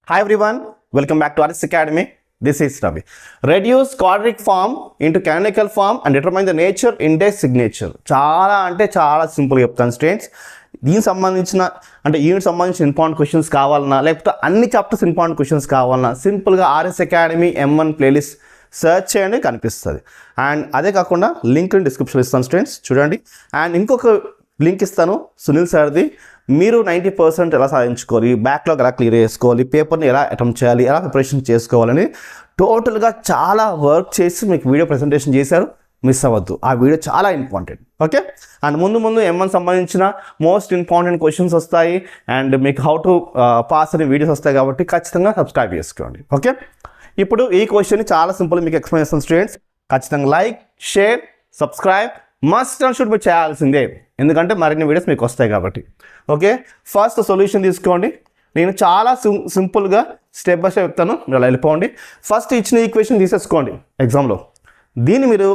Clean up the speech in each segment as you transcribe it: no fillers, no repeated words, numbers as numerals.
Hi everyone, welcome back to RS Academy. This is Ravi. Reduce quadratic form into canonical form and determine the nature, index, signature. చాలా simple చెప్తాను students. దీనికి సంబంధించిన unit సంబంధించిన important questions కావాలన్నా లేకపోతే అన్ని chapters important questions కావాలన్నా సింపుల్గా RS Academy M1 playlist search చేయండి, కనిపిస్తుంది. అండ్ అదే కాకుండా లింక్ డిస్క్రిప్షన్ ఇస్తాను స్టూడెంట్స్, చూడండి. అండ్ ఇంకొక లింక్ ఇస్తాను సునీల్ సార్ది. మీరు 90% ఎలా సాధించుకోవాలి, బ్యాక్లాగ్ ఎలా క్లియర్ చేసుకోవాలి, పేపర్ని ఎలా అటెంప్ట్ చేయాలి, ఎలా ప్రిపరేషన్ చేసుకోవాలని టోటల్గా చాలా వర్క్ చేసి మీకు వీడియో ప్రజెంటేషన్ చేశారు. మిస్ అవ్వద్దు, ఆ వీడియో చాలా ఇంపార్టెంట్. ఓకే. అండ్ ముందు M1 సంబంధించిన మోస్ట్ ఇంపార్టెంట్ క్వశ్చన్స్ వస్తాయి అండ్ మీకు హౌ టు పాస్ అనే వీడియోస్ వస్తాయి కాబట్టి ఖచ్చితంగా సబ్స్క్రైబ్ చేసుకోండి. ఓకే. ఇప్పుడు ఈ క్వశ్చన్ చాలా సింపుల్ మీకు ఎక్స్ప్లెయిన్ చేస్తాను స్టూడెంట్స్. ఖచ్చితంగా like, share, subscribe must and should మీరు చేయాల్సిందే, ఎందుకంటే మరిన్ని వీడియోస్ మీకు వస్తాయి కాబట్టి. ఓకే. ఫస్ట్ సొల్యూషన్ తీసుకోండి. నేను చాలా సింపుల్గా స్టెప్ బై స్టెప్ చెప్తాను, మీరు అలా వెళ్ళిపోండి. ఫస్ట్ ఇచ్చిన ఈక్వేషన్ తీసేసుకోండి ఎగ్జామ్లో. దీన్ని మీరు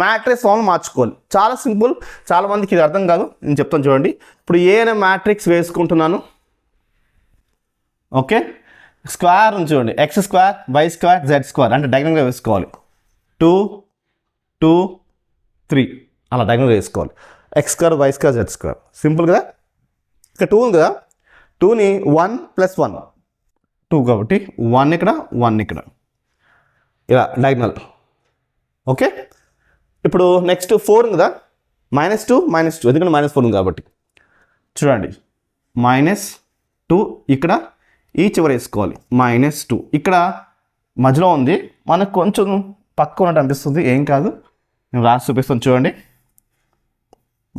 మ్యాట్రిక్స్ ఫామ్ మార్చుకోవాలి. చాలా సింపుల్, చాలా మందికి ఇది అర్థం కాదు, నేను చెప్తాను చూడండి. ఇప్పుడు ఏ అనే మ్యాట్రిక్స్ వేసుకుంటున్నాను. ఓకే. స్క్వేర్ ఉంది చూడండి, X square, Y square, Z square అంటే డయాగ్నల్గా వేసుకోవాలి. 2 2 3 అలా డయాగ్నల్గా వేసుకోవాలి. X square, Y square, Z square. Simple కదా. ఇక్కడ 2 ఉంది కదా, 2ని 1 + 1 2 కాబట్టి 1 ఇక్కడ 1 ఇక్కడ ఇలా డయాగ్నల్. ఓకే. ఇప్పుడు నెక్స్ట్ 4 ఉంది కదా, -2 -2 ఎందుకంటే -4 ఉంది కాబట్టి చూడండి, -2 ఇక్కడ ఈ చివరి వేసుకోవాలి, -2 ఇక్కడ మధ్యలో ఉంది, మనకు కొంచెం పక్క ఉన్నట్టు అనిపిస్తుంది, ఏం కాదు, నేను రాసి చూపిస్తాను చూడండి.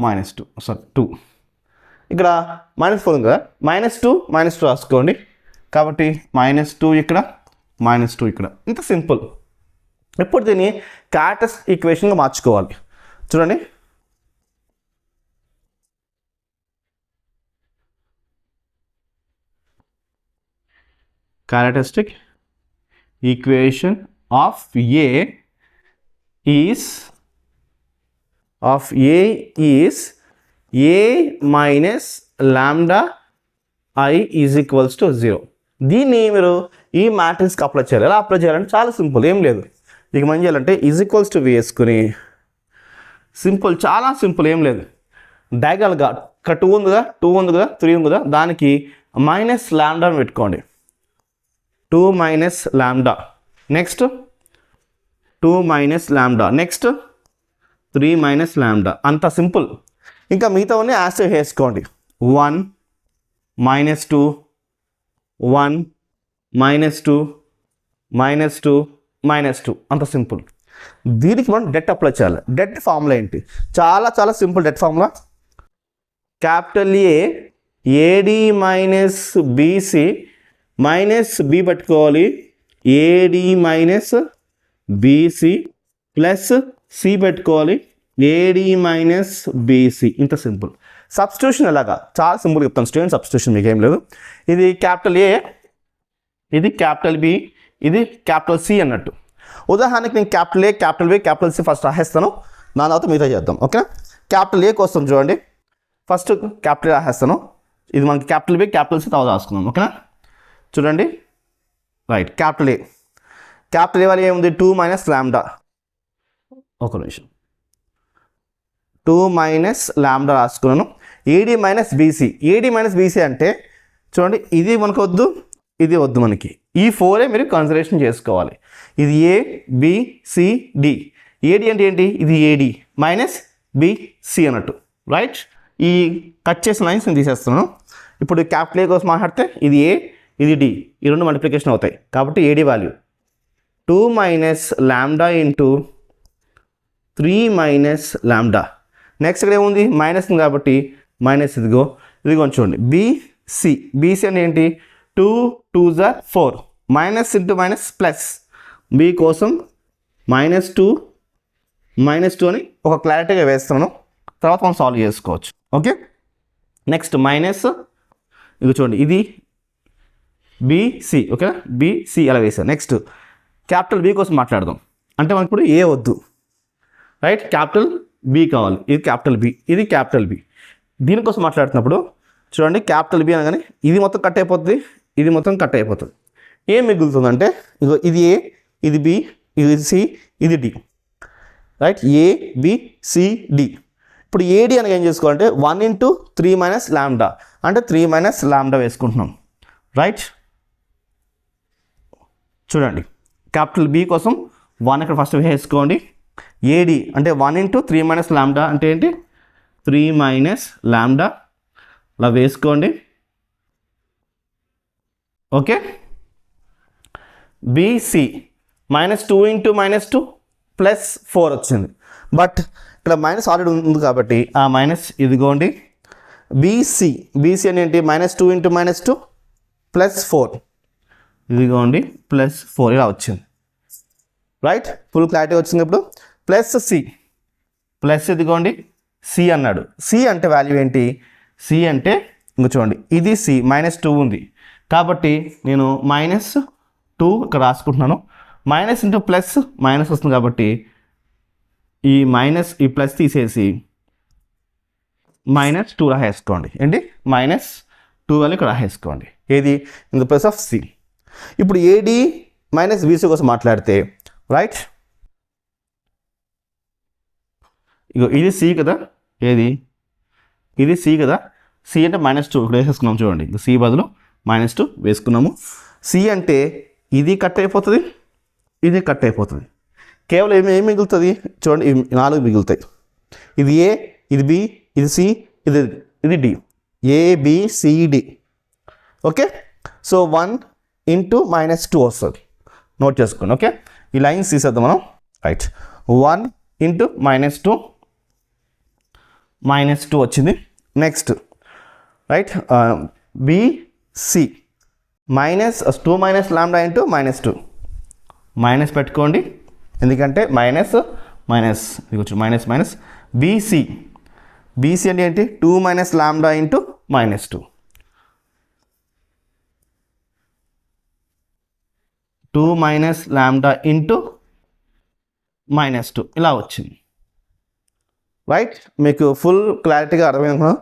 -2 ఇక్కడ -4 ఉంది కదా, -2 రాసుకోండి కాబట్టి -2 ఇక్కడ -2 ఇక్కడ. ఇంత సింపుల్. ఇప్పుడు దీన్ని క్యారెక్టరిస్టిక్ ఈక్వేషన్గా మార్చుకోవాలి. చూడండి, characteristic equation of A is A minus lambda I is equals to 0. దీన్ని మీరు ఈ మ్యాట్రిక్స్కి అప్లై చేయాలి. ఎలా అప్లై చేయాలంటే చాలా సింపుల్, ఏం లేదు. ఇక మనం చేయాలంటే ఈజ్ వేసుకుని సింపుల్, చాలా సింపుల్, ఏం లేదు. డయాగనల్గా ఇక్కడ 2 ఉంది కదా, 3 ఉంది కదా, దానికి -λ పెట్టుకోండి. 2 - λ, నెక్స్ట్ 2 - λ, నెక్స్ట్ 3 - λ. అంత సింపుల్. ఇంకా మిగతావన్నీ యాస్టివ్ వేసుకోండి. 1 -2 1 -2 -2 -2 అంత సింపుల్. దీనికి మనం డెట్ అప్లై చేయాలి. డెట్ ఫార్ములా ఏంటి? చాలా simple. Debt formula capital A AD - BC -B పెట్టుకోవాలి, AD - BC ప్లస్ C పెట్టుకోవాలి, AD - BC. ఇంత సింపుల్. సబ్స్టిట్యూషన్ ఎలాగా? చాలా సింపుల్ చెప్తాను స్టూడెంట్. సబ్స్టిట్యూషన్ మీకు ఏం లేదు. ఇది క్యాపిటల్ A, ఇది క్యాపిటల్ B, ఇది క్యాపిటల్ C అన్నట్టు. ఉదాహరణకి నేను capital A, capital B, capital C first రాసేస్తాను, దాని తర్వాత మిగతా చేద్దాం. ఓకే. క్యాపిటల్ A కోసం చూడండి, ఫస్ట్ క్యాపిటల్ రాసేస్తాను. ఇది మనకి క్యాపిటల్ B, క్యాపిటల్ C తర్వాత రాసుకుందాం. ఓకేనా. చూడండి, రైట్. క్యాపిటల్ A వల్ల ఏముంది? 2 - λ. ఒక నిమిషం, 2 - λ రాసుకున్నాను. AD - BC అంటే చూడండి, ఇది మనకు వద్దు, ఇది వద్దు, మనకి ఈ 4 మీరు కన్సిడరేషన్ చేసుకోవాలి. ఇది A B C D. AD అంటే ఏంటి? ఇది AD -BC అన్నట్టు, రైట్. ఈ కట్ చేసిన లైన్స్ నేను తీసేస్తున్నాను. ఇప్పుడు క్యాపిటల్ A కోసం మాట్లాడితే ఇది A, ఇది D, ఈ రెండు మల్టిప్లికేషన్ అవుతాయి కాబట్టి AD వాల్యూ 2 - λ ఇంటూ 3 - λ. నెక్స్ట్ ఇక్కడ ఏముంది? మైనస్ ఉంది కాబట్టి మైనస్, ఇదిగో చూడండి. BC అంటే ఏంటి? 2 2s are 4, minus into minus plus. B కోసం -2 అని ఒక క్లారిటీగా వేస్తున్నాను, తర్వాత మనం సాల్వ్ చేసుకోవచ్చు. ఓకే. నెక్స్ట్ మైనస్, ఇది చూడండి, ఇది BC. ఓకేనా, BC అలా వేసాను. నెక్స్ట్ క్యాపిటల్ B కోసం మాట్లాడదాం. అంటే మనకి ఇప్పుడు A వద్దు, రైట్. క్యాపిటల్ B కావాలి. ఇది క్యాపిటల్ B, ఇది క్యాపిటల్ B. దీనికోసం మాట్లాడుతున్నప్పుడు చూడండి, క్యాపిటల్ B అనగానే ఇది మొత్తం కట్ అయిపోతుంది, ఇది మొత్తం కట్ అయిపోతుంది. ఏం మిగులుతుందంటే ఇగో ఇది ఏ, ఇది బి, ఇది సి, ఇది డి, రైట్? ఏ, బి, సి, డి. ఇప్పుడు ఏడి అనగా ఏం చేసుకోవాలంటే 1 × 3 మైనస్ లాంబ్డా, అంటే 3 మైనస్ లాంబ్డా వేసుకుంటున్నాం, రైట్? చూడండి, క్యాపిటల్ బి కోసం 1 ఇక్కడ ఫస్ట్ వేసుకోండి. ఏడి అంటే 1 × 3 మైనస్ లాంబ్డా అంటే ఏంటి? 3 మైనస్ లాంబ్డా అలా వేసుకోండి, ఓకే? బీసీ -2 × -2 +4 వచ్చింది, బట్ ఇక్కడ మైనస్ ఆల్రెడీ ఉంది కాబట్టి ఆ మైనస్ ఇదిగోండి. బీసీ అని ఏంటి? -2 × -2 +4, ఇదిగోండి +4 ఇలా వచ్చింది, రైట్? ఫుల్ క్లారిటీ వచ్చింది. ఇప్పుడు ప్లస్ సి, ప్లస్ ఇదిగోండి సి అన్నాడు. సి అంటే వాల్యూ ఏంటి? సి అంటే ఇంక చూడండి, ఇది సి -2 ఉంది కాబట్టి నేను -2 ఇక్కడ రాసుకుంటున్నాను. మైనస్ ఇంటూ ప్లస్ మైనస్ వస్తుంది కాబట్టి ఈ మైనస్ ఈ ప్లస్ తీసేసి -2 రాసేసుకోండి. ఏంటి? -2 వాల్యూ ఇక్కడ రాసేసుకోండి. ఏది? In the place of C. ఇప్పుడు ఏడి మైనస్ బీసీ కోసం మాట్లాడితే, రైట్? ఇగో ఇది సి కదా, ఏది? ఇది సి కదా. సి అంటే -2 ఇక్కడ వేసేసుకున్నాము చూడండి. సి బదులు -2 వేసుకున్నాము. సి అంటే ఇది కట్ అయిపోతుంది, ఇది కట్ అయిపోతుంది. కేవలం ఏమి మిగులుతుంది? చూడండి, 4 మిగులుతాయి. ఇది ఏ, ఇది బి, ఇది సి, ఇది డి. A B C D, okay? సో 1 × -2 వస్తుంది, నోట్ చేసుకోండి, ఓకే? ఈ లైన్స్ తీసేద్దాం మనం, రైట్? 1 × -2 వచ్చింది. Next, right? BC -2 minus lambda × -2 minus పెట్టుకోండి, ఎందుకంటే మైనస్ మైనస్ ఇది వచ్చి మైనస్. బీసీ అంటే ఏంటి? 2 మైనస్ లాంబ్డా × -2, 2 మైనస్ లాంబ్డా × -2 ఇలా వచ్చింది, రైట్? మీకు ఫుల్ క్లారిటీగా అర్థమైంది.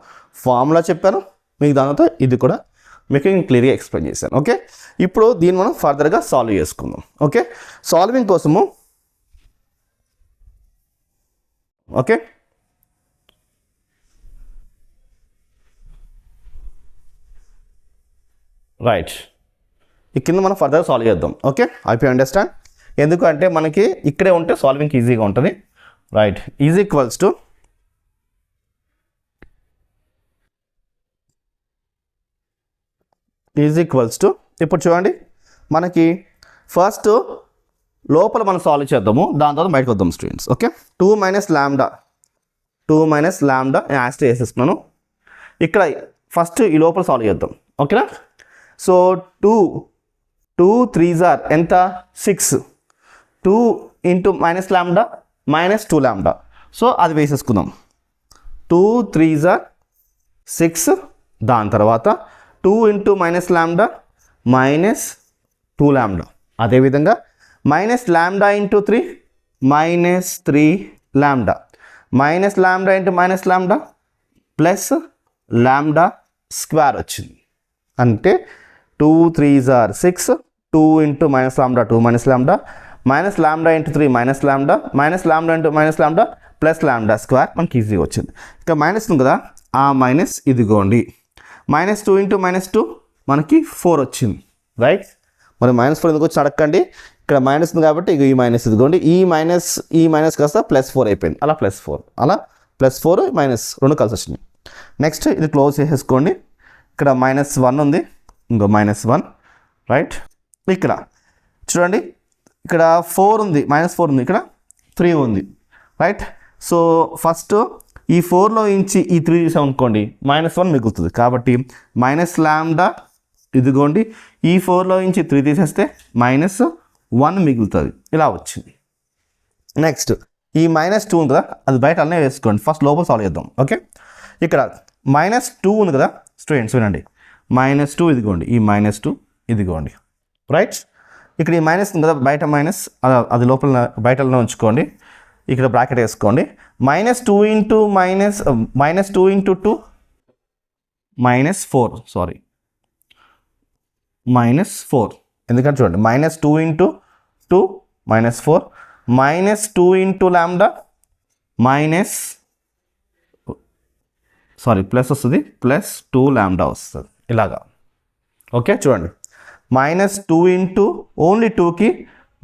ఫార్ములా చెప్పాను మీకు, దానితో ఇది కూడా మీకు నేను క్లియర్గా ఎక్స్ప్లెయిన్ చేశాను, ఓకే? ఇప్పుడు దీన్ని మనం ఫర్దర్గా సాల్వ్ చేసుకుందాం, ఓకే? సాల్వింగ్ కోసము, ఓకే, రైట్? ఈ కింద మనం ఫర్దర్ సాల్వ్ చేద్దాం, ఓకే? I understand. ఎందుకంటే మనకి ఇక్కడే ఉంటే సాల్వింగ్ ఈజీగా ఉంటుంది, రైట్? ఈజ్ ఈక్వల్స్ టు ఇప్పుడు చూడండి, మనకి ఫస్ట్ లోపల మనం సాల్వ్ చేద్దాము, దాని తర్వాత బయటకు వద్దాం స్టూడెంట్స్, ఓకే? 2 మైనస్ లాంబ్డా యాస్ట్ వేసేసుకున్నాను. ఇక్కడ ఫస్ట్ ఈ లోపల సాల్వ్ చేద్దాం, ఓకేనా? సో 2 3s ఆర్ ఎంత? 6. 2 × -లాంబ్డా -2 లాంబ్డా, సో అది వేసేసుకుందాం. 2 3s ఆర్ 6. దాని తర్వాత 2 × -లాంబ్డా -2 లాంబ్డా, అదేవిధంగా -lambda × 3 -3 lambda, -lambda × -lambda plus lambda square వచ్చింది. అంటే 2 3s are 6, 2 × -lambda 2 -lambda, -lambda × 3 -lambda, -lambda × -lambda plus lambda square మనకి ఈజీగా వచ్చింది. ఇక మైనస్ ఉంది కదా, ఆ మైనస్ ఇదిగోండి, -2 × -2 మనకి 4 వచ్చింది, రైట్? మరి -4 ఎందుకు వచ్చి అడగండి, ఇక్కడ మైనస్ ఉంది కాబట్టి ఈ మైనస్ ఇదిగోండి, ఈ మైనస్ కాస్త +4 అయిపోయింది, అలా +4, అలా +4 -2 కలిసి వచ్చినాయి. నెక్స్ట్ ఇది క్లోజ్ చేసేసుకోండి. ఇక్కడ -1 ఉంది, ఇంకో -1, రైట్? ఇక్కడ చూడండి, ఇక్కడ 4 ఉంది, -4 ఉంది, ఇక్కడ 3 ఉంది, రైట్? సో ఫస్ట్ ఈ 4లో నుంచి ఈ 3 తీసాం అనుకోండి, -1 మిగులుతుంది కాబట్టి -లాంబ్డా ఇదిగోండి, ఈ 4లో నుంచి 3 తీసేస్తే -1 మిగులుతుంది, ఇలా వచ్చింది. నెక్స్ట్ ఈ -2 ఉంది కదా, అది బయట అన్నీ వేసుకోండి, ఫస్ట్ లోపల సాల్వ్ చేద్దాం, ఓకే? ఇక్కడ -2 ఉంది కదా స్టూడెంట్స్, వినండి, -2 ఇదిగోండి, ఈ -2 ఇదిగోండి, రైట్? ఇక్కడ ఈ మైనస్ ఉంది కదా, బయట మైనస్, అది లోపల బయటలో ఉంచుకోండి, ఇక్కడ బ్రాకెట్ వేసుకోండి. -2 × -2 -4 సారీ -4 ఎందుకంటే చూడండి -2 ఇంటూ 2 -4 -2 ఇంటూ లాంబ్డా ప్లస్ వస్తుంది +2 లాంబ్డా వస్తుంది ఇలాగా. ఓకే చూడండి -2 ఇంటూ ఓన్లీ 2కి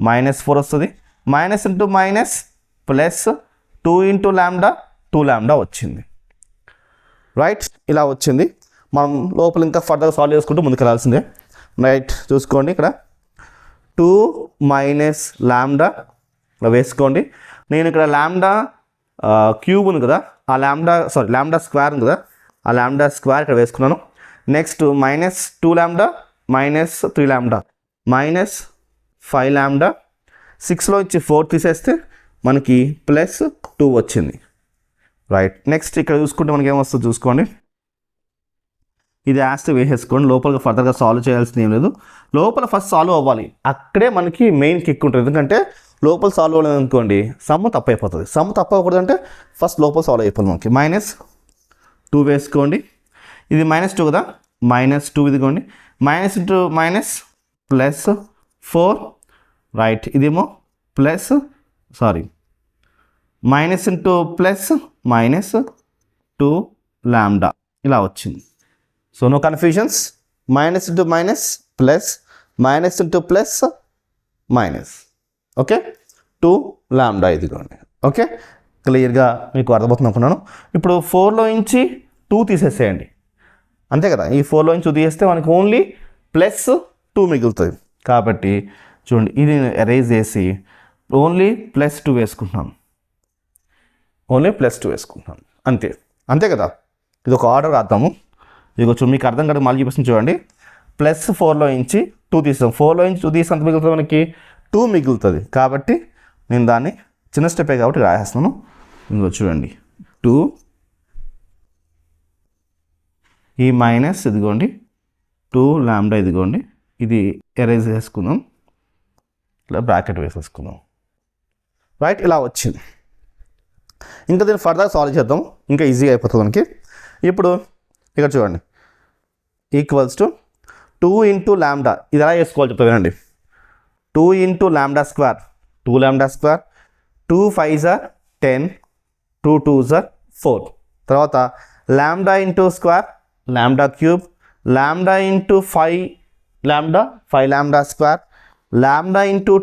-4 వస్తుంది, minus into minus +2 into lambda 2 lambda వచ్చింది. రైట్ ఇలా వచ్చింది. మనం లోపల ఇంకా ఫర్దర్ సాల్వ్ చేసుకుంటూ ముందుకు వెళ్ళాల్సిందే. రైట్ చూసుకోండి ఇక్కడ 2 మైనస్ లాంబ్డా వేసుకోండి. నేను ఇక్కడ లాంబ్డా క్యూబ్ ఉంది కదా, ఆ లాంబ్డా స్క్వేర్ ఉంది కదా, ఆ లాంబ్డా స్క్వేర్ ఇక్కడ వేసుకున్నాను. నెక్స్ట్ -2 లాంబ్డా -3 లాంబ్డా -5 లాంబ్డా 6లో ఇచ్చి 4 తీసేస్తే మనకి +2 వచ్చింది. రైట్ నెక్స్ట్ ఇక్కడ చూసుకుంటే మనకి ఏమొస్తుంది చూసుకోండి. ఇది యాస్ట్ వేసేసుకోండి. లోపల ఫర్దర్గా సాల్వ్ చేయాల్సింది ఏం లేదు. లోపల ఫస్ట్ సాల్వ్ అవ్వాలి, అక్కడే మనకి మెయిన్ కిక్ ఉంటుంది. ఎందుకంటే లోపల సాల్వ్ అవ్వలేదు అనుకోండి సమ్ తప్పు అయిపోతుంది. సమ్ తప్పు అవ్వకూడదు అంటే ఫస్ట్ లోపల సాల్వ్ అయిపోతుంది. మనకి -2 వేసుకోండి. ఇది -2 కదా, -2 ఇదిగోండి -2 +4 రైట్. ఇదేమో -2 లాంబ్డా ఇలా వచ్చింది. So no confusions. -2 -+, okay 2 lambda ఇదిగోండి. ఓకే క్లియర్గా మీకు అర్థమవుతుంది అనుకున్నాను. ఇప్పుడు 4లో నుంచి 2 తీసేసేయండి అంతే కదా. ఈ 4లో నుంచి 2 తీసేస్తే మనకి ఓన్లీ +2 మిగులుతుంది. కాబట్టి చూడండి ఇది ఎరేజ్ చేసి ఓన్లీ +2 వేసుకుంటున్నాను. అంతే కదా. ఇది ఒక ఆర్డర్ రాద్దాము. ఇది కొంచెం మీకు అర్థం కాదు, మళ్ళీ చూపిస్తుంది చూడండి. +4లో నుంచి 2 తీస్తాం. 4లో నుంచి 2 తీస్తే అంత మిగులుతుంది మనకి 2 మిగులుతుంది. కాబట్టి నేను దాన్ని చిన్న స్టెప్పే కాబట్టి రాసేస్తున్నాను. ఇంకో చూడండి 2 ఈ మైనస్ ఇదిగోండి 2 లాంబ్డా ఇదిగోండి, ఇది ఎరేజ్ చేసుకుందాం, ఇలా బ్రాకెట్ వేసేసుకుందాం. రైట్ ఇలా వచ్చింది. ఇంకా దీన్ని ఫర్దర్ సాల్వ్ చేద్దాం, ఇంకా ఈజీగా అయిపోతుంది మనకి. ఇప్పుడు ఇక్కడ చూడండి =2 ఇంటూ లాంబ్డా. ఇది ఎలా చేసుకోవాలి చెప్తా వినండి. 2 into lambda square 2 lambda square, 2 5s are 10, 2 2s are 4. తర్వాత lambda into square lambda cube, lambda into 5 lambda square, lambda into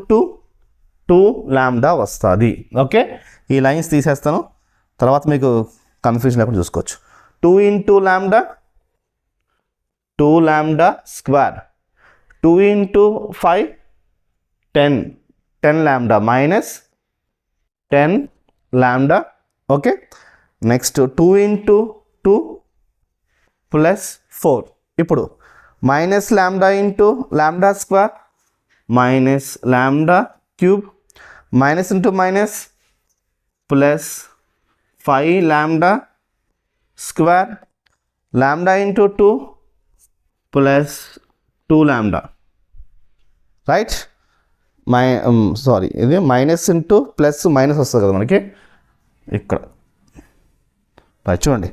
2 lambda వస్తుంది. ఓకే ఈ లైన్స్ తీసేస్తాను, తర్వాత మీకు కన్ఫ్యూజన్ లేకుండా చూసుకోవచ్చు. 2 into lambda 2 lambda square, 2 into 5 10 lambda -10 lambda. Okay next 2 into 2 +4. ఇప్పుడు minus lambda into lambda square lambda cube, minus into minus +5 lambda square, lambda into 2 +2 lambda. Right ఇది minus into plus minus వస్తుంది కదా మనకి ఇక్కడ. చూడండి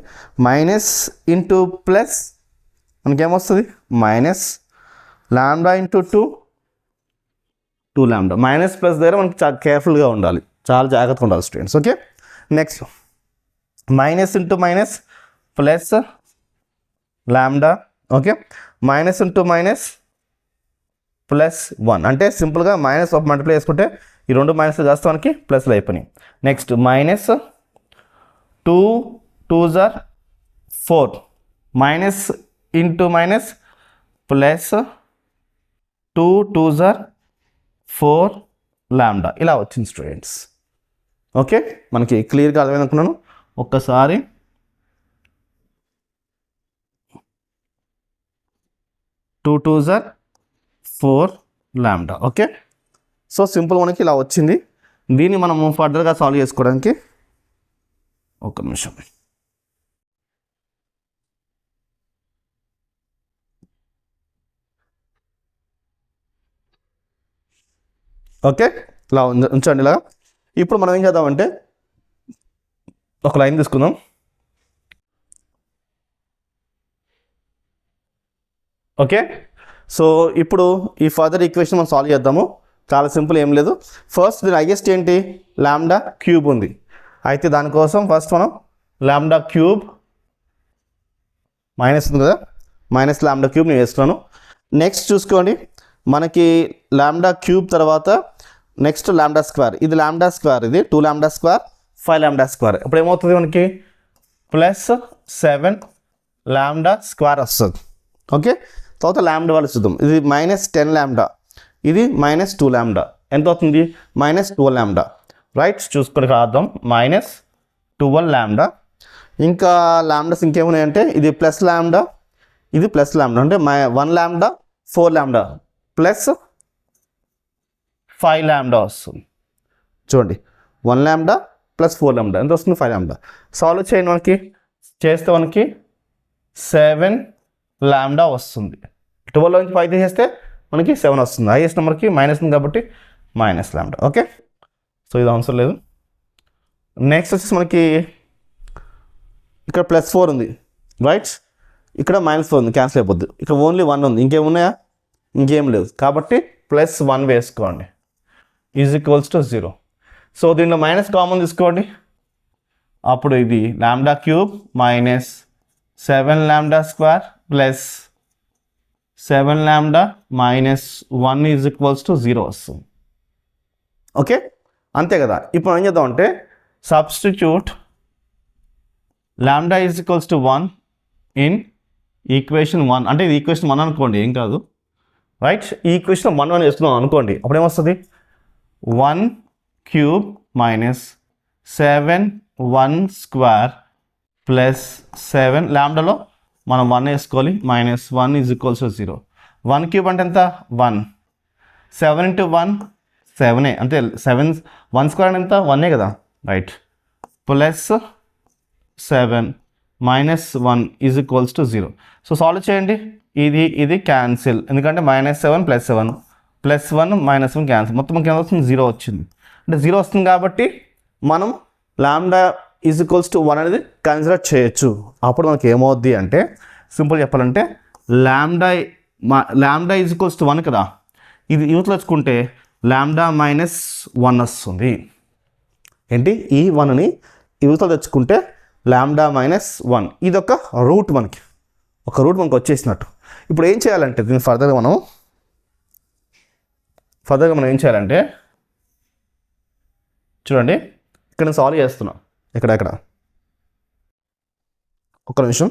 minus into plus మనకేమొస్తుంది lambda into 2 lambda. Minus plus దగ్గర మనకి చాలా కేర్ఫుల్గా ఉండాలి, చాలా జాగ్రత్తగా ఉండాలి students. Okay next minus into minus plus lambda. Okay minus into minus +1 అంటే సింపుల్గా మైనస్ ఆఫ్ మల్టిప్లై చేసుకుంటే ఈ రెండు మైనస్లు చేస్తే మనకి ప్లస్లు అయిపోయినాయి. Next -2 2s are 4, minus into minus +2 2s are 4 lambda ఇలా వచ్చింది స్టూడెంట్స్. ఓకే మనకి క్లియర్గా అర్థమైంది అనుకున్నాను. ఒక్కసారి 2 2s are 4 lambda. Okay so simple మనకి ఇలా వచ్చింది. దీన్ని మనము ఫర్దర్గా సాల్వ్ చేసుకోవడానికి ఒక నిమిషం. ఓకే ఇలా ఉంచండి ఇలాగా. ఇప్పుడు మనం ఏం చేద్దామంటే ఒక లైన్ తీసుకుందాం. ఓకే సో ఇప్పుడు ఈ ఫర్దర్ ఈక్వేషన్ మనం సాల్వ్ చేద్దాము. చాలా సింపుల్, ఏం లేదు. ఫస్ట్ దీని హైయెస్ట్ ఏంటి, లాంబ్డా క్యూబ్ ఉంది. అయితే దానికోసం ఫస్ట్ మనం లాంబ్డా క్యూబ్ మైనస్ ఉంది కదా, మైనస్ లాంబ్డా క్యూబ్ నేను వేస్తున్నాను. నెక్స్ట్ చూసుకోండి, మనకి లాంబ్డా క్యూబ్ తర్వాత నెక్స్ట్ లాంబ్డా స్క్వేర్. ఇది లాంబ్డా స్క్వేర్, ఇది 2 లాంబ్డా స్క్వేర్ 5 లాంబ్డా స్క్వేర్. ఇప్పుడు ఏమవుతుంది మనకి ప్లస్ 7 లాంబ్డా స్క్వేర్ వస్తుంది. ఓకే, తర్వాత లాంబ్డా వాళ్ళు చూద్దాం. ఇది మైనస్ 10 లాంబ్డా, ఇది మైనస్ 2 లాంబ్డా. ఎంత అవుతుంది, మైనస్ 12 లాంబ్డా. రైట్, చూసుకొని రాద్దాం. Minus 12 lambda. ఇంకా లాంబ్డాస్ ఇంకేమున్నాయంటే ఇది ప్లస్ లాంబ్డా, ఇది ప్లస్ లాంబ్డా. అంటే 1 లాంబ్డా 4 లాంబ్డా ప్లస్ 5 లాంబ్డా వస్తుంది. చూడండి, 1 లాంబ్డా ప్లస్ 4 లాంబ్డా ఎంత వస్తుంది, 5 లాంబ్డా. సాల్వ్ చేయండి, మనకి చేస్తే మనకి 7 లాంబ్డా వస్తుంది. 12 నుంచి 5 తీసేస్తే మనకి 7 వస్తుంది. హైయెస్ట్ నెంబర్కి మైనస్ ఉంది కాబట్టి మైనస్ లాంబ్డా. ఓకే, సో ఇది ఆన్సర్ లేదు. నెక్స్ట్ వచ్చేసి మనకి ఇక్కడ ప్లస్ 4 ఉంది. రైట్, ఇక్కడ మైనస్ 4 ఉంది, క్యాన్సిల్ అయిపోద్ది. ఇక్కడ ఓన్లీ 1 ఉంది, ఇంకేమున్నాయా, ఇంకేం లేదు. కాబట్టి ప్లస్ 1 వేసుకోండి, ఈజ్ ఈక్వల్స్ టు 0. సో దీంట్లో మైనస్ కామన్ తీసుకోండి. అప్పుడు ఇది lambda cube minus 7 lambda square plus 7 lambda minus 1 is equals to 0 వస్తుంది. ఓకే, అంతే కదా. ఇప్పుడు ఏం చేద్దాం అంటే substitute lambda is equals to 1 in equation 1. అంటే ఇది ఈక్వేషన్ 1 అనుకోండి, ఏం కాదు. రైట్, ఈ ఈక్వేషన్ 1 వేస్తున్నాం అనుకోండి. అప్పుడు ఏమొస్తుంది, 1 క్యూబ్ మైనస్ 7 1 స్క్వేర్ ప్లస్ 7 లాంబ్డాలో మనం 1 వేసుకోవాలి, minus 1 is equals to 0. 1 cube అంటే ఎంత, 1. 7 ఇంటూ 1 7, అంటే 7 1 స్క్వేర్ అంటే ఎంత, 1 కదా. Right, plus 7 minus 1 is equals to 0. So solve చేయండి, ఇది క్యాన్సిల్, ఎందుకంటే minus 7 plus 7 plus 1 minus 1 cancel, మొత్తం మనకి ఎంత వస్తుంది, 0 వచ్చింది. అంటే 0 వస్తుంది కాబట్టి మనం లాంబ్డా ఈజ్ ఈక్వల్స్ టు 1 అనేది కన్సిడర్ చేయొచ్చు. అప్పుడు మనకి ఏమవుద్ది అంటే సింపుల్ చెప్పాలంటే లాంబ్డా ఈజ్ ఈక్వల్స్ టు 1 కదా, ఇది యూత్లో వచ్చుకుంటే లాంబ్డా మైనస్ 1 వస్తుంది. ఏంటి, ఈ 1ని యూత్లో తెచ్చుకుంటే లాంబ్డా మైనస్ 1, ఇది ఒక రూట్, మనకి ఒక రూట్ మనకు వచ్చేసినట్టు. ఇప్పుడు ఏం చేయాలంటే దీన్ని ఫర్దర్గా మనం ఏం చేయాలంటే చూడండి, ఇక్కడ నేను సాల్వ్ చేస్తున్నా. ఎక్కడ ఒక్క నిమిషం.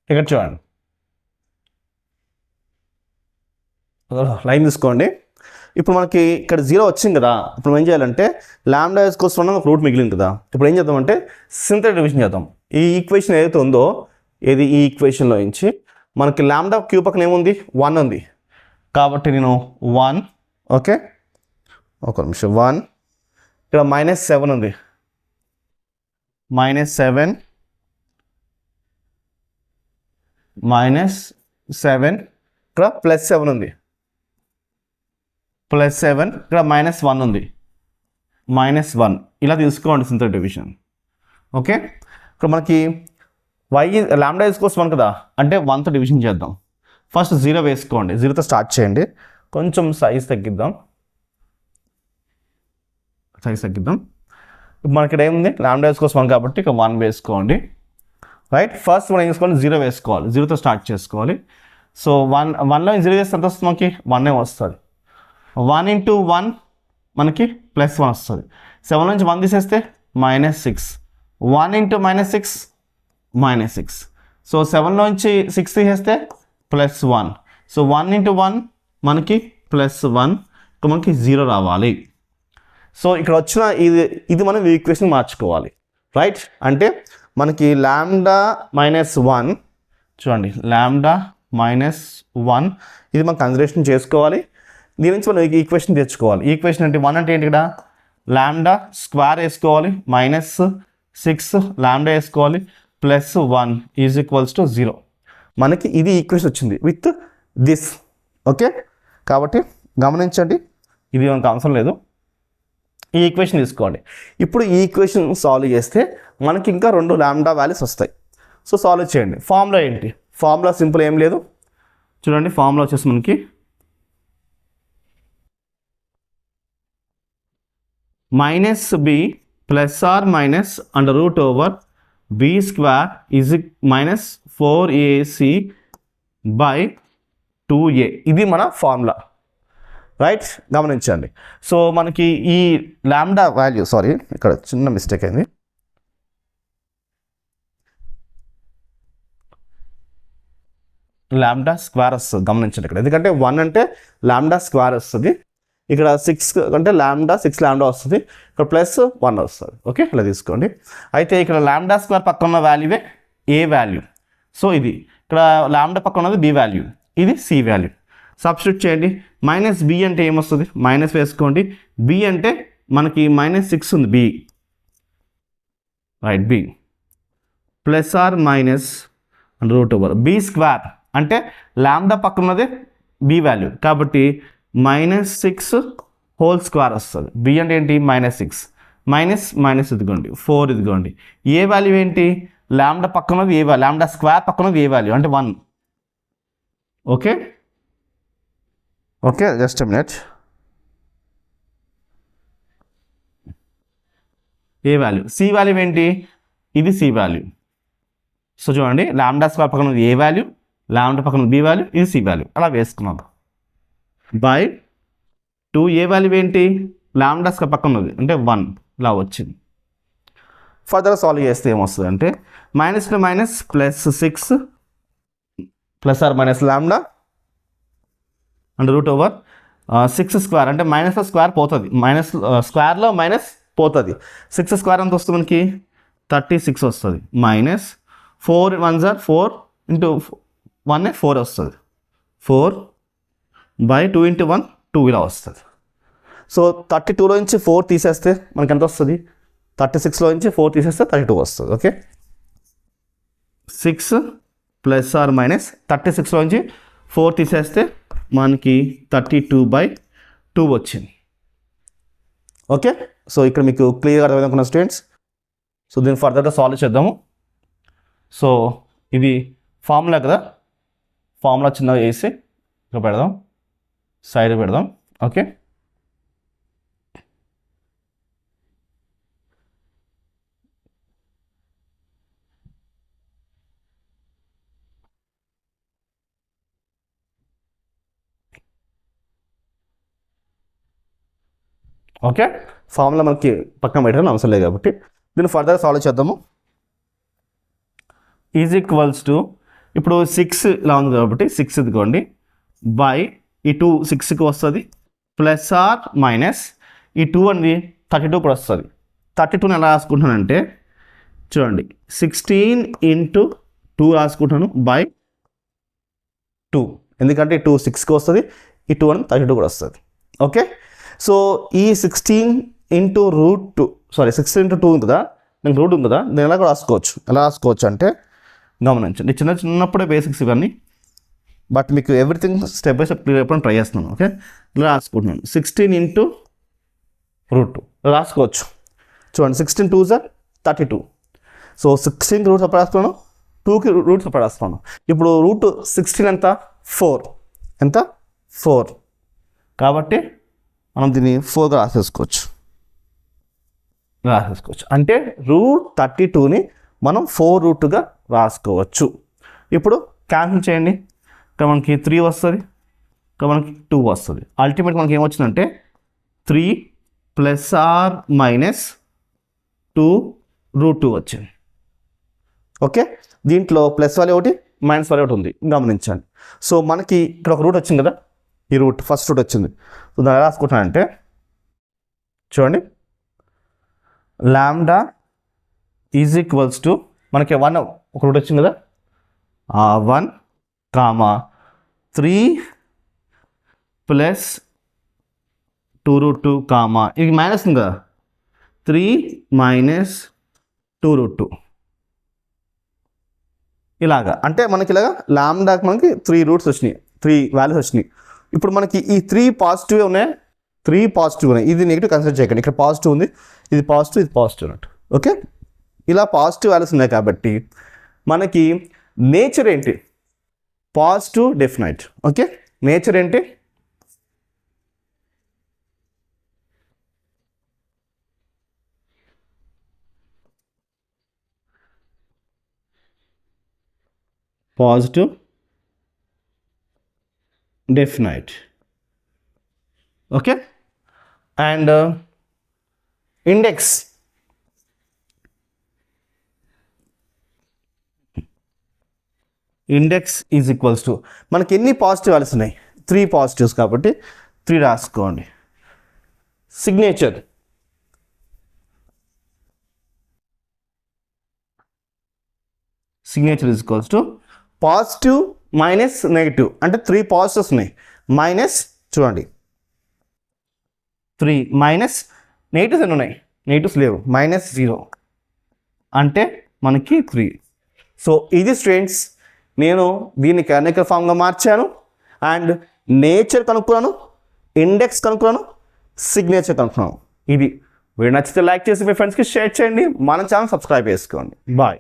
ఇక్కడ చూడండి, లైన్ తీసుకోండి. ఇప్పుడు మనకి ఇక్కడ 0 వచ్చింది కదా. ఇప్పుడు ఏం చేయాలంటే లాంబ్డా కోసం ఒక రూట్ మిగిలింది కదా. ఇప్పుడు ఏం చేద్దామంటే సింథటిక్ డివిజన్ చేద్దాం. ఈ ఈక్వేషన్ ఏదైతే ఉందో, ఈ ఈక్వేషన్లో నుంచి మనకి లాంబ్డా క్యూబ్ పక్కన ఏముంది, 1 ఉంది. కాబట్టి నేను 1, ఓకే ఒక నిమిషం, 1 ఇక్కడ మైనస్ 7 ఉంది, మైనస్ 7 ఇక్కడ ప్లస్ 7 ఉంది, ప్లస్ 7 ఇక్కడ మైనస్ 1 ఉంది, మైనస్ 1. ఇలా తీసుకోండి సింథటిక్ డివిజన్. ఓకే, ఇక్కడ మనకి లాంబ్డా ఈజ్ ఈక్వల్స్ 1 కదా, అంటే 1తో డివిజన్ చేద్దాం. ఫస్ట్ 0 వేసుకోండి, 0తో స్టార్ట్ చేయండి. కొంచెం సైజ్ తగ్గిద్దాం. ఇప్పుడు మనకి ఇక్కడ ఏముంది, లాంబ్డా ఈజ్ ఈక్వల్స్ 1 కాబట్టి ఇక 1 వేసుకోండి. రైట్, ఫస్ట్ మనం ఏం చేసుకోవాలి, 0 వేసుకోవాలి, 0తో స్టార్ట్ చేసుకోవాలి. సో 1లో 0 వేస్తే ఎంత వస్తుంది, మనకి 1 వస్తుంది. 1 ఇంటూ 1 మనకి ప్లస్ 1 వస్తుంది. 7 నుంచి 1 తీసేస్తే -6. 1 ఇంటూ -6 -6. సో 7లో నుంచి 6 తీసేస్తే +1. సో 1 ఇంటూ 1 మనకి +1, మనకి 0 రావాలి. సో ఇక్కడ వచ్చిన ఇది మనం ఈక్వేషన్ మార్చుకోవాలి. రైట్, అంటే మనకి లాంబ్డా -1 చూడండి, లాంబ్డా -1 ఇది మనం కన్సిడరేషన్ చేసుకోవాలి. దీని నుంచి మనం ఈక్వేషన్ తెచ్చుకోవాలి. ఈక్వేషన్ అంటే 1 అంటే ఏంటి, ఇక్కడ లాంబ్డా స్క్వేర్ వేసుకోవాలి, -6 లాంబ్డా వేసుకోవాలి, +1 ఈజ్ ఈక్వల్స్ టు 0. మనకి ఇది ఈక్వేషన్ వచ్చింది విత్ దిస్. ఓకే, కాబట్టి గమనించండి, ఇది మనకు అవసరం లేదు. ఈ ఈక్వేషన్ తీసుకోండి. ఇప్పుడు ఈ ఈక్వేషన్ సాల్వ్ చేస్తే మనకి ఇంకా 2 లాంబ్డా వాల్యూస్ వస్తాయి. సో సాల్వ్ చేయండి. ఫార్ములా ఏంటి? ఫార్ములా సింపుల్, ఏం లేదు. చూడండి, ఫార్ములా వచ్చేసి మనకి -b +or - b² -4ac/2a. ఇది మన ఫార్ములా, రైట్? గమనించండి. సో మనకి ఈ లాంబ్డా వాల్యూ, సారీ ఇక్కడ చిన్న మిస్టేక్ అయింది. లాంబ్డా స్క్వేర్ వస్తుంది, గమనించండి ఇక్కడ. ఎందుకంటే 1 అంటే లాంబ్డా స్క్వేర్ వస్తుంది, ఇక్కడ 6 అంటే లాంబ్డా 6 లాంబ్డా వస్తుంది, ఇక్కడ +1 వస్తుంది. ఓకే, ఇలా తీసుకోండి. అయితే ఇక్కడ లాంబ్డా స్క్వేర్ పక్కన ఉన్న వాల్యూవే ఏ వాల్యూ. సో ఇది ఇక్కడ లాంబ్డా పక్కన ఉన్నది బి వాల్యూ, ఇది సి వాల్యూ. సబ్స్టిట్యూట్ చేయండి. -b అంటే ఏమొస్తుంది? మైనస్ వేసుకోండి. b అంటే మనకి -6 ఉంది, b, right? b +or - b² అంటే లాంబ్డా పక్కన ఉన్నది బి వాల్యూ, కాబట్టి -6² వస్తుంది. b అంటే ఏంటి? -6 మైనస్ ఇదిగోండి 4, ఇదిగోండి. ఏ వాల్యూ ఏంటి? లాంబ్డా పక్కనది ఏ వాల్యూ, లాంబ్డా స్క్వేర్ పక్కనది ఏ వాల్యూ అంటే 1. Okay okay, just a minute. A value? C value ఏంటి? ఇది సి వాల్యూ. సో చూడండి, లాంబ్డా స్క్వేర్ పక్కన ఏ వాల్యూ, లాంబ్డా పక్కన బి వాల్యూ, ఇది సి వాల్యూ. అలా వేసుకున్నాం. బై 2 ఏ వాల్యూ ఏంటి? లాంబ్డా స్క్వేర్ పక్కన ఉన్నది అంటే 1. ఇలా వచ్చింది. ఫర్దర్ సాల్వ్ చేస్తే ఏమొస్తుంది అంటే -6 +or - లాంబ్డా √6² అంటే -² పోతుంది, స్క్వేర్లో మైనస్ పోతుంది. 6² ఎంత వస్తుంది మనకి? 36 వస్తుంది. -4 1s are 4 × 1 4 వస్తుంది. 4/2 × 1 2 ఇలా వస్తుంది. సో 32లో నుంచి 4 తీసేస్తే మనకి ఎంత వస్తుంది? 36లో నుంచి 4 తీసేస్తే 32 వస్తుంది. ఓకే, 6 ± 36లో నుంచి 4 తీసేస్తే మనకి 32/2 వచ్చింది. ఓకే, సో ఇక్కడ మీకు క్లియర్గా అర్థమవుతున్న స్టూడెంట్స్. సో దీన్ని ఫర్దర్గా సాల్వ్ చేద్దాము. సో ఇది ఫార్ములా కదా, ఫార్ములా చిన్నగా వేసి ఇక్కడ పెడదాం, సైడ్ పెడదాం. ఓకే, ఓకే, ఫార్ములా మనకి పక్కన పెట్టడం అవసరం లేదు కాబట్టి దీన్ని ఫర్దర్ సాల్వ్ చేద్దాము. = ఇప్పుడు 6 ఇలా ఉంది కాబట్టి 6 ఇదిగోండి బై ఈ 2 6కి వస్తుంది, +or - ఈ 2 అనేది 32 కూడా వస్తుంది. 32ని ఎలా రాసుకుంటున్నానంటే చూడండి, 16 × 2 రాసుకుంటాను బై 2, ఎందుకంటే 2 6కి వస్తుంది, ఈ 2 అనేది 32 కూడా వస్తుంది. ఓకే, సో ఈ 16 × √2 16 × 2 ఉంది కదా, నాకు రూట్ ఉంది కదా, నేను ఎలా రాసుకోవచ్చు? ఎలా రాసుకోవచ్చు అంటే గమనించండి, చిన్నప్పుడే బేసిక్స్ ఇవన్నీ, బట్ మీకు everything step by step clear అయిపోయి ట్రై చేస్తున్నాను. ఓకే, ఇలా రాసుకుంటున్నాను. 16 × √2 రాసుకోవచ్చు. చూడండి, 16 2s are 32. సో 16కి రూట్ సపరేట్ రాస్తున్నాను, 2కి రూట్ సపరేట్ రాస్తున్నాను. ఇప్పుడు √16 ఎంత? 4. ఎంత? 4. కాబట్టి మనం దీన్ని 4గా రాసేసుకోవచ్చు. అంటే √32ని మనం 4√గా రాసుకోవచ్చు. ఇప్పుడు క్యాన్సిల్ చేయండి. ఇక్కడ మనకి 3 వస్తుంది, ఇక్కడ మనకి 2 వస్తుంది. అల్టిమేట్ మనకి ఏమొచ్చిందంటే 3 ± 2√2 వచ్చింది. ఓకే, దీంట్లో ప్లస్ వాల్యూ ఒకటి, మైనస్ వాల్యూ ఒకటి ఉంది, గమనించండి. సో మనకి ఇక్కడ ఒక రూట్ వచ్చింది కదా, ఈ రూట్ ఫస్ట్ రూట్ వచ్చింది. సో దాన్ని ఎలా రాసుకుంటానంటే చూడండి, లాంబ్డా = మనకి 1 ఒక రూట్ వచ్చింది కదా, 1, 3 + 2√2, ఇది మైనస్ ఉంది కదా, 3 - 2√2 ఇలాగా. అంటే మనకి ఇలాగా లాంబ్డాకి మనకి 3 రూట్స్ వచ్చినాయి, 3 వాల్యూస్ వచ్చినాయి. ఇప్పుడు మనకి ఈ 3 పాజిటివ్ ఉన్నాయి, 3 పాజిటివ్ ఉన్నాయి, ఇది నెగిటివ్ కన్సిడర్ చేయకండి. ఇక్కడ పాజిటివ్ ఉంది, ఇది పాజిటివ్, ఇది పాజిటివ్ అన్నట్టు. ఓకే, ఇలా పాజిటివ్ వాల్యూస్ ఉన్నాయి కాబట్టి మనకి నేచర్ ఏంటి? Positive definite. ఓకే, నేచర్ ఏంటి? Positive definite. Okay, and index is equals to మనకి ఎన్ని పాజిటివ్ వాల్యూస్ ఉన్నాయి? 3 పాజిటివ్స్ కాబట్టి 3 రాసుకోండి. Signature is equals to positive minus negative, అంటే 3 పాజిటివ్స్ ఉన్నాయి, మైనస్ చూడండి 3 మైనస్ నెగిటివ్స్ ఎన్ని ఉన్నాయి? నెగిటివ్స్ లేవు, -0 అంటే మనకి 3. సో ఇది స్టూడెంట్స్, నేను దీన్ని కానానికల్ ఫామ్గా మార్చాను అండ్ నేచర్ కనుక్కున్నాను, ఇండెక్స్ కనుక్కున్నాను, సిగ్నేచర్ కనుక్కున్నాను. ఇది వీడియో నచ్చితే లైక్ చేసి మీ ఫ్రెండ్స్కి షేర్ చేయండి, మన ఛానల్ సబ్స్క్రైబ్ చేసుకోండి. బాయ్.